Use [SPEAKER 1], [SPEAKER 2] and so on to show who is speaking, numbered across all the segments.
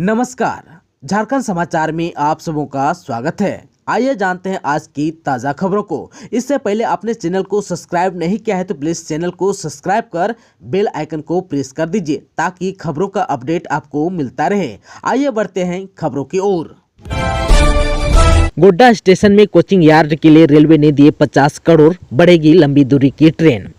[SPEAKER 1] नमस्कार, झारखंड समाचार में आप सबों का स्वागत है। आइए जानते हैं आज की ताज़ा खबरों को। इससे पहले आपने चैनल को सब्सक्राइब नहीं किया है तो प्लीज़ चैनल को सब्सक्राइब कर बेल आइकन को प्रेस कर दीजिए ताकि खबरों का अपडेट आपको मिलता रहे। आइए बढ़ते हैं खबरों की ओर। गोड्डा स्टेशन में कोचिंग यार्ड के लिए रेलवे ने दिए 50 करोड़, बढ़ेगी लंबी दूरी की ट्रेन।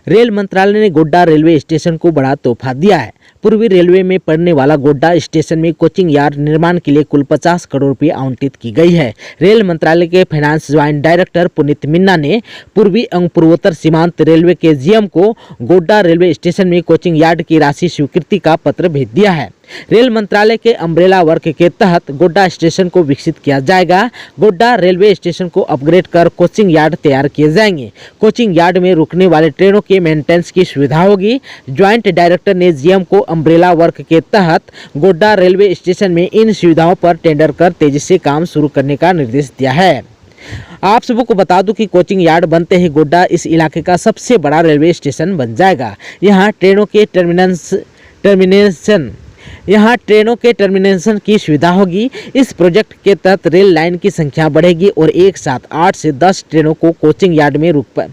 [SPEAKER 1] रेल मंत्रालय ने गोड्डा रेलवे स्टेशन को बड़ा तोहफा दिया है। पूर्वी रेलवे में पड़ने वाला गोड्डा स्टेशन में कोचिंग यार्ड निर्माण के लिए कुल 50 करोड़ रुपये आवंटित की गई है। रेल मंत्रालय के फाइनेंस ज्वाइंट डायरेक्टर पुनीत मिन्ना ने पूर्वी एवं पूर्वोत्तर सीमांत रेलवे के जीएम को गोड्डा रेलवे स्टेशन में कोचिंग यार्ड की राशि स्वीकृति का पत्र भेज दिया है। रेल मंत्रालय के अम्ब्रेला वर्क के तहत गोड्डा स्टेशन को विकसित किया जाएगा। गोड्डा रेलवे स्टेशन को अपग्रेड कर कोचिंग यार्ड तैयार किए जाएंगे। कोचिंग यार्ड में रुकने वाले ट्रेनों के मेंटेनेंस की सुविधा होगी। ज्वाइंट डायरेक्टर ने जीएम को अम्ब्रेला वर्क के तहत गोड्डा रेलवे स्टेशन में इन सुविधाओं पर टेंडर कर तेजी से काम शुरू करने का निर्देश दिया है। आप सबको को बता दूं कि कोचिंग यार्ड बनते ही गोड्डा इस इलाके का सबसे बड़ा रेलवे स्टेशन बन जाएगा। यहाँ ट्रेनों के टर्मिनेशन की सुविधा होगी। इस प्रोजेक्ट के तहत रेल लाइन की संख्या बढ़ेगी और एक साथ 8 से 10 ट्रेनों को कोचिंग यार्ड में रुक पाए।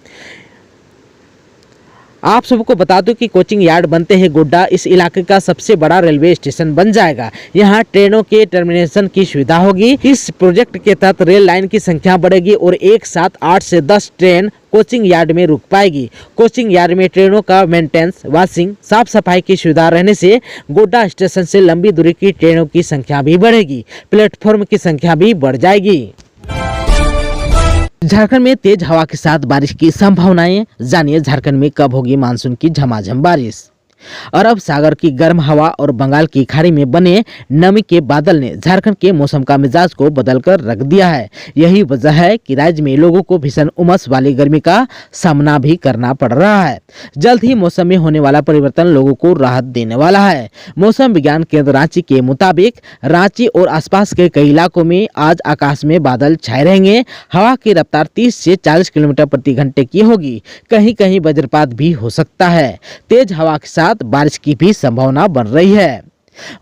[SPEAKER 1] आप सबको बता दूं कि कोचिंग यार्ड बनते ही गोड्डा इस इलाके का सबसे बड़ा रेलवे स्टेशन बन जाएगा। यहाँ ट्रेनों के टर्मिनेशन की सुविधा होगी। इस प्रोजेक्ट के तहत रेल लाइन की संख्या बढ़ेगी और एक साथ 8 से 10 ट्रेन कोचिंग यार्ड में रुक पाएगी। कोचिंग यार्ड में ट्रेनों का मेंटेनेंस, वॉशिंग, साफ सफाई की सुविधा रहने से गोड्डा स्टेशन से लंबी दूरी की ट्रेनों की संख्या भी बढ़ेगी। प्लेटफॉर्म की संख्या भी बढ़ जाएगी। झारखंड में तेज हवा के साथ बारिश की संभावनाएं। जानिए झारखंड में कब होगी मानसून की झमाझम बारिश। अरब सागर की गर्म हवा और बंगाल की खाड़ी में बने नमी के बादल ने झारखंड के मौसम का मिजाज को बदलकर रख दिया है। यही वजह है कि राज्य में लोगों को भीषण उमस वाली गर्मी का सामना भी करना पड़ रहा है। जल्द ही मौसम में होने वाला परिवर्तन लोगों को राहत देने वाला है। मौसम विज्ञान केंद्र रांची के मुताबिक रांची और आसपास के कई इलाकों में आज आकाश में बादल छाए रहेंगे। हवा की रफ्तार 30 से 40 किलोमीटर प्रति घंटे की होगी। कहीं कहीं वज्रपात भी हो सकता है। तेज हवा के साथ बारिश की भी संभावना बन रही है।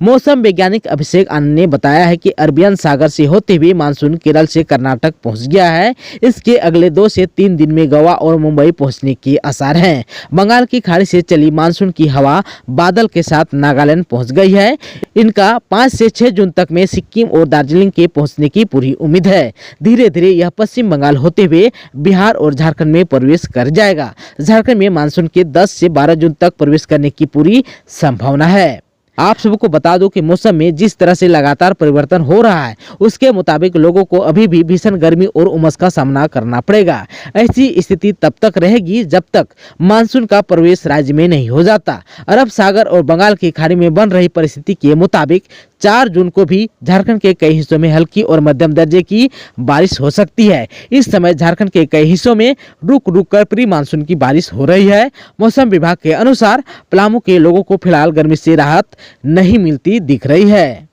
[SPEAKER 1] मौसम वैज्ञानिक अभिषेक आनंद ने बताया है कि अरबियन सागर से होते हुए मानसून केरल से कर्नाटक पहुंच गया है। इसके अगले 2 से 3 दिन में गोवा और मुंबई पहुंचने के आसार हैं। बंगाल की खाड़ी से चली मानसून की हवा बादल के साथ नागालैंड पहुंच गई है। इनका 5 से 6 जून तक में सिक्किम और दार्जिलिंग के पहुंचने की पूरी उम्मीद है। धीरे धीरे यह पश्चिम बंगाल होते हुए बिहार और झारखंड में प्रवेश कर जाएगा। झारखंड में मानसून के 10 से 12 जून तक प्रवेश करने की पूरी संभावना है। आप सबको बता दो कि मौसम में जिस तरह से लगातार परिवर्तन हो रहा है उसके मुताबिक लोगों को अभी भी भीषण गर्मी और उमस का सामना करना पड़ेगा। ऐसी स्थिति तब तक रहेगी जब तक मानसून का प्रवेश राज्य में नहीं हो जाता। अरब सागर और बंगाल की खाड़ी में बन रही परिस्थिति के मुताबिक 4 जून को भी झारखंड के कई हिस्सों में हल्की और मध्यम दर्जे की बारिश हो सकती है। इस समय झारखंड के कई हिस्सों में रुक रुक कर प्री मानसून की बारिश हो रही है। मौसम विभाग के अनुसार पलामू के लोगों को फिलहाल गर्मी से राहत नहीं मिलती दिख रही है।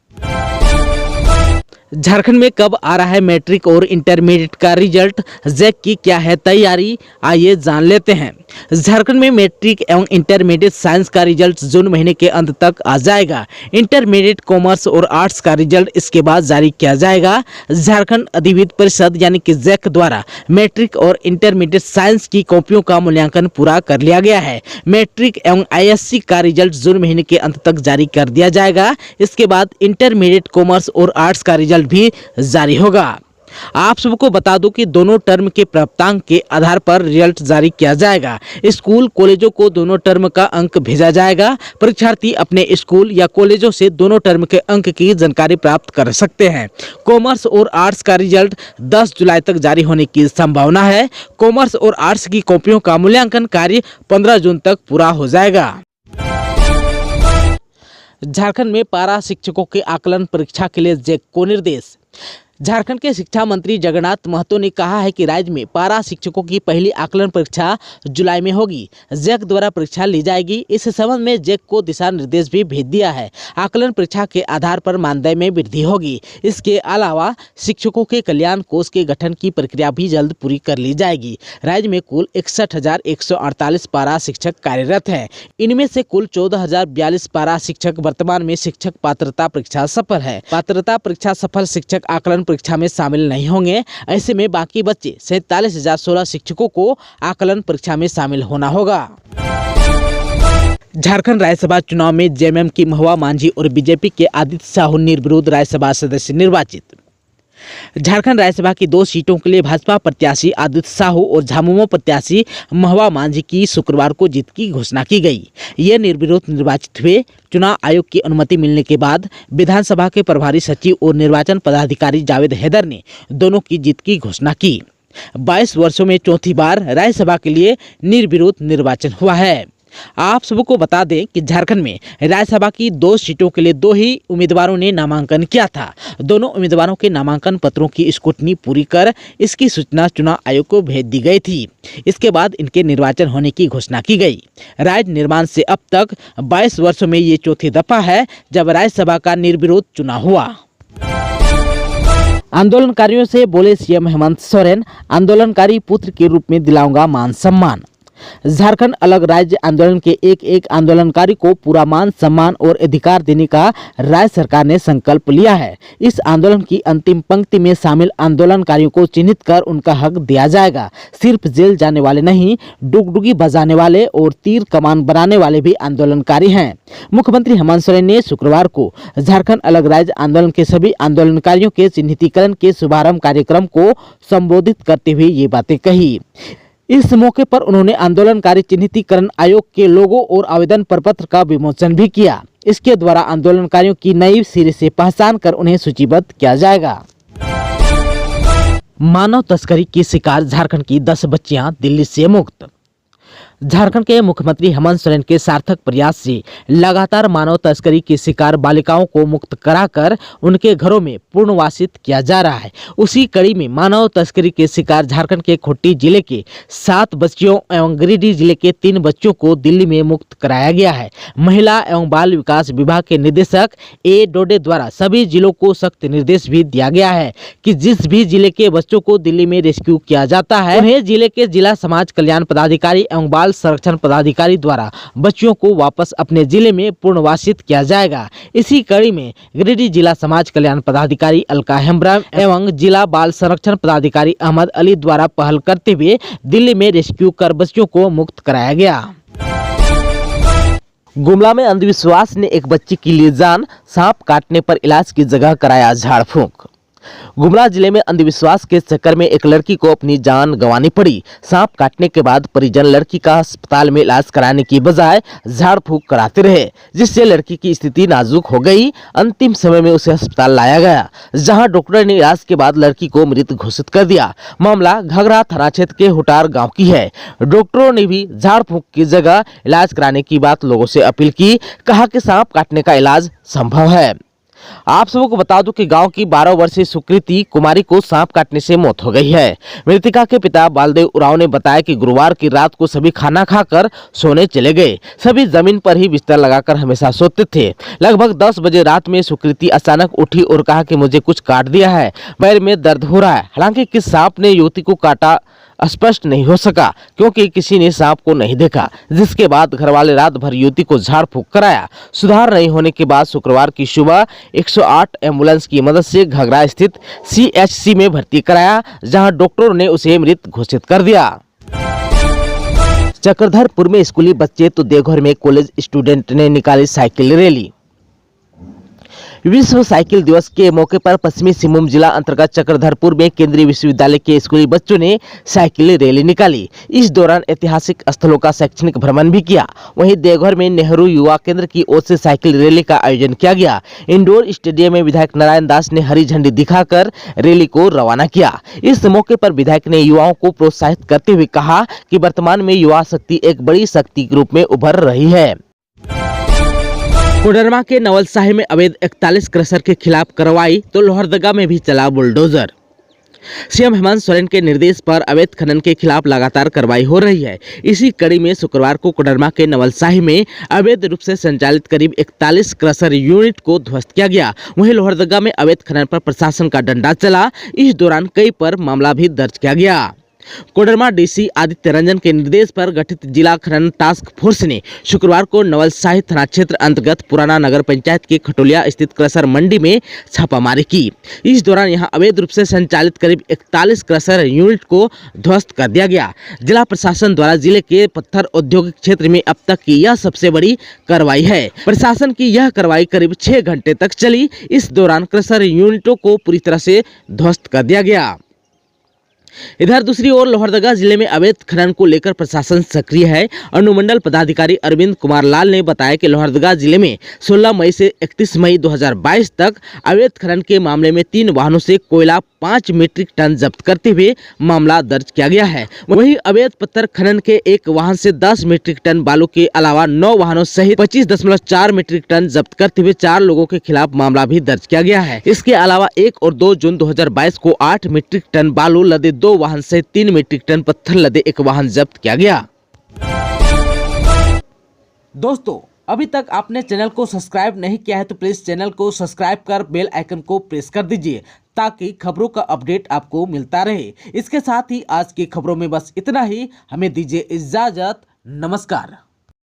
[SPEAKER 1] झारखंड में कब आ रहा है मैट्रिक और इंटरमीडिएट का रिजल्ट, जैक की क्या है तैयारी, आइए जान लेते हैं। झारखंड में मैट्रिक एवं इंटरमीडिएट साइंस का रिजल्ट जून महीने के अंत तक आ जाएगा। इंटरमीडिएट कॉमर्स और आर्ट्स का रिजल्ट इसके बाद जारी किया जाएगा। झारखंड अधिविद्य परिषद यानी कि जैक द्वारा मैट्रिक और इंटरमीडिएट साइंस की कॉपियों का मूल्यांकन पूरा कर लिया गया है। मैट्रिक एवं आईएससी का रिजल्ट जून महीने के अंत तक जारी कर दिया जाएगा। इसके बाद इंटरमीडिएट कॉमर्स और आर्ट्स का रिजल्ट भी जारी होगा। आप सबको बता दूं कि दोनों टर्म के प्राप्तांक के आधार पर रिजल्ट जारी किया जाएगा। स्कूल कॉलेजों को दोनों टर्म का अंक भेजा जाएगा। परीक्षार्थी अपने स्कूल या कॉलेजों से दोनों टर्म के अंक की जानकारी प्राप्त कर सकते हैं। कॉमर्स और आर्ट्स का रिजल्ट 10 जुलाई तक जारी होने की संभावना है। कॉमर्स और आर्ट्स की कॉपियों का मूल्यांकन कार्य 15 जून तक पूरा हो जाएगा। झारखंड में पारा शिक्षकों के आकलन परीक्षा के लिए जैक को निर्देश। झारखंड के शिक्षा मंत्री जगन्नाथ महतो ने कहा है कि राज्य में पारा शिक्षकों की पहली आकलन परीक्षा जुलाई में होगी। जैक द्वारा परीक्षा ली जाएगी। इस संबंध में जैक को दिशा निर्देश भी भेज दिया है। आकलन परीक्षा के आधार पर मानदेय में वृद्धि होगी। इसके अलावा शिक्षकों के कल्याण कोष के गठन की प्रक्रिया भी जल्द पूरी कर ली जाएगी। राज्य में कुल 61,148 पारा शिक्षक कार्यरत हैं। इनमें से कुल 14,042 पारा शिक्षक वर्तमान में शिक्षक पात्रता परीक्षा सफल है। पात्रता परीक्षा सफल शिक्षक आकलन परीक्षा में शामिल नहीं होंगे। ऐसे में बाकी बच्चे 47,016 शिक्षकों को आकलन परीक्षा में शामिल होना होगा। झारखंड राज्यसभा चुनाव में जेएमएम की महुआ मांझी और बीजेपी के आदित्य साहू निर्विरोध राज्यसभा सदस्य निर्वाचित। झारखंड राज्यसभा की 2 सीटों के लिए भाजपा प्रत्याशी आदित्य साहू और झामुमो प्रत्याशी महुआ मांझी की शुक्रवार को जीत की घोषणा की गई। ये निर्विरोध निर्वाचित हुए। चुनाव आयोग की अनुमति मिलने के बाद विधानसभा के प्रभारी सचिव और निर्वाचन पदाधिकारी जावेद हैदर ने दोनों की जीत की घोषणा की। 22 वर्षों में चौथी बार राज्यसभा के लिए निर्विरोध निर्वाचन हुआ है। आप सबको बता दें कि झारखंड में राज्यसभा की 2 सीटों के लिए 2 ही उम्मीदवारों ने नामांकन किया था। दोनों उम्मीदवारों के नामांकन पत्रों की स्क्रूटनी पूरी कर इसकी सूचना चुनाव आयोग को भेज दी गई थी। इसके बाद इनके निर्वाचन होने की घोषणा की गई। राज्य निर्माण से अब तक 22 वर्षों में ये चौथी दफा है जब राज्यसभा का निर्विरोध चुनाव हुआ। आंदोलनकारियों से बोले सीएम हेमंत सोरेन, आंदोलनकारी पुत्र के रूप में दिलाऊंगा मान सम्मान। झारखंड अलग राज्य आंदोलन के एक आंदोलनकारी को पूरा मान सम्मान और अधिकार देने का राज्य सरकार ने संकल्प लिया है। इस आंदोलन की अंतिम पंक्ति में शामिल आंदोलनकारियों को चिन्हित कर उनका हक दिया जाएगा। सिर्फ जेल जाने वाले नहीं, डुगडुगी बजाने वाले और तीर कमान बनाने वाले भी आंदोलनकारी हैं। मुख्यमंत्री हेमंत सोरेन ने शुक्रवार को झारखंड अलग राज्य आंदोलन के सभी आंदोलनकारियों के चिन्हितीकरण के शुभारंभ कार्यक्रम को संबोधित करते हुए ये बातें कही। इस मौके पर उन्होंने आंदोलनकारी चिन्हितीकरण आयोग के लोगो और आवेदन प्रपत्र का विमोचन भी किया। इसके द्वारा आंदोलनकारियों की नई सिरे से पहचान कर उन्हें सूचीबद्ध किया जाएगा। मानव तस्करी की शिकार झारखंड की 10 बच्चियां दिल्ली से मुक्त। झारखंड के मुख्यमंत्री हेमंत सोरेन के सार्थक प्रयास से लगातार मानव तस्करी की शिकार बालिकाओं को मुक्त कराकर उनके घरों में पुनर्वासित किया जा रहा है। उसी कड़ी में मानव तस्करी के शिकार झारखंड के खूंटी जिले के 7 बच्चियों एवं गिरिडीह जिले के 3 बच्चों को दिल्ली में मुक्त कराया गया है। महिला एवं बाल विकास विभाग के निदेशक ए डोडे द्वारा सभी जिलों को सख्त निर्देश भी दिया गया है कि जिस भी जिले के बच्चों को दिल्ली में रेस्क्यू किया जाता है उन्हें जिले के जिला समाज कल्याण पदाधिकारी एवं बाल संरक्षण पदाधिकारी द्वारा बच्चियों को वापस अपने जिले में पुनर्वासित किया जाएगा। इसी कड़ी में गिरिडीह जिला समाज कल्याण पदाधिकारी अलका हेम्ब्रम एवं जिला बाल संरक्षण पदाधिकारी अहमद अली द्वारा पहल करते हुए दिल्ली में रेस्क्यू कर बच्चियों को मुक्त कराया गया। गुमला में अंधविश्वास ने एक बच्ची की ली जान, सांप काटने पर इलाज की जगह कराया झाड़ फूंक। गुमला जिले में अंधविश्वास के चक्कर में एक लड़की को अपनी जान गंवानी पड़ी। सांप काटने के बाद परिजन लड़की का अस्पताल में इलाज कराने की बजाय झाड़ फूंक कराते रहे, जिससे लड़की की स्थिति नाजुक हो गई। अंतिम समय में उसे अस्पताल लाया गया, जहां डॉक्टर ने इलाज के बाद लड़की को मृत घोषित कर दिया। मामला घघरा थाना क्षेत्र के हुटार गाँव की है। डॉक्टरों ने भी झाड़ फूंक की जगह इलाज कराने की बात लोगों से अपील की। कहा कि सांप काटने का इलाज संभव है। आप सबको बता दूं कि गांव की 12 वर्षीय सुकृति कुमारी को सांप काटने से मौत हो गई है। मृतका के पिता बालदेव उरांव ने बताया कि गुरुवार की रात को सभी खाना खाकर सोने चले गए। सभी जमीन पर ही बिस्तर लगाकर हमेशा सोते थे। लगभग 10 बजे रात में सुकृति अचानक उठी और कहा कि मुझे कुछ काट दिया है, पैर में दर्द हो रहा है। हालांकि किस सांप ने युवती को काटा स्पष्ट नहीं हो सका क्योंकि किसी ने सांप को नहीं देखा, जिसके बाद घरवाले रात भर युवती को झाड़ फूंक कराया। सुधार नहीं होने के बाद शुक्रवार की सुबह 108 एम्बुलेंस की मदद से घघरा स्थित CHC में भर्ती कराया, जहां डॉक्टरों ने उसे मृत घोषित कर दिया। चक्रधरपुर में स्कूली बच्चे तो देवघर में कॉलेज स्टूडेंट ने निकाली साइकिल रैली। विश्व साइकिल दिवस के मौके पर पश्चिमी सिंहभूम जिला अंतर्गत चक्रधरपुर में केंद्रीय विश्वविद्यालय के स्कूली बच्चों ने साइकिल रैली निकाली। इस दौरान ऐतिहासिक स्थलों का शैक्षणिक भ्रमण भी किया। वहीं देवघर में नेहरू युवा केंद्र की ओर से साइकिल रैली का आयोजन किया गया। इंडोर स्टेडियम में विधायक नारायण दास ने हरी झंडी दिखाकर रैली को रवाना किया। इस मौके पर विधायक ने युवाओं को प्रोत्साहित करते हुए कहा कि वर्तमान में युवा शक्ति एक बड़ी शक्ति के रूप में उभर रही है। कोडरमा के नवलसाही में अवैध 41 क्रशर के खिलाफ कार्रवाई तो लोहरदगा में भी चला बुलडोजर। सीएम हेमंत सोरेन के निर्देश पर अवैध खनन के खिलाफ लगातार कार्रवाई हो रही है। इसी कड़ी में शुक्रवार को कोडरमा के नवलसाही में अवैध रूप से संचालित करीब 41 क्रशर यूनिट को ध्वस्त किया गया। वहीं लोहरदगा में अवैध खनन पर प्रशासन का डंडा चला। इस दौरान कई पर मामला भी दर्ज किया गया। कोडरमा डीसी आदित्य रंजन के निर्देश पर गठित जिला खनन टास्क फोर्स ने शुक्रवार को नवलसाही थाना क्षेत्र अंतर्गत पुराना नगर पंचायत के खटोलिया स्थित क्रशर मंडी में छापामारी की। इस दौरान यहां अवैध रूप से संचालित करीब 41 क्रशर यूनिट को ध्वस्त कर दिया गया। जिला प्रशासन द्वारा जिले के पत्थर औद्योगिक क्षेत्र में अब तक की यह सबसे बड़ी कार्रवाई है। प्रशासन की यह कार्रवाई करीब 6 घंटे तक चली। इस दौरान क्रशर यूनिटों को पूरी तरह से ध्वस्त कर दिया गया। इधर दूसरी ओर लोहरदगा जिले में अवैध खनन को लेकर प्रशासन सक्रिय है। अनुमंडल पदाधिकारी अरविंद कुमार लाल ने बताया कि लोहरदगा जिले में 16 मई से 31 मई 2022 तक अवैध खनन के मामले में 3 वाहनों से कोयला 5 मीट्रिक टन जब्त करते हुए मामला दर्ज किया गया है। वहीं अवैध पत्थर खनन के एक वाहन से 10 मीट्रिक टन बालू के अलावा 9 वाहनों सहित 25.4 मीट्रिक टन जब्त करते हुए 4 लोगों के खिलाफ मामला भी दर्ज किया गया है। इसके अलावा 1 और 2 जून 2022 को 8 मीट्रिक टन बालू लदे 2 वाहन से 3 मीट्रिक टन पत्थर लदे 1 वाहन जब्त किया गया। दोस्तों, अभी तक आपने चैनल को सब्सक्राइब नहीं किया है तो प्लीज चैनल को सब्सक्राइब कर बेल आइकन को प्रेस कर दीजिए ताकि खबरों का अपडेट आपको मिलता रहे। इसके साथ ही आज की खबरों में बस इतना ही। हमें दीजिए इजाजत। नमस्कार।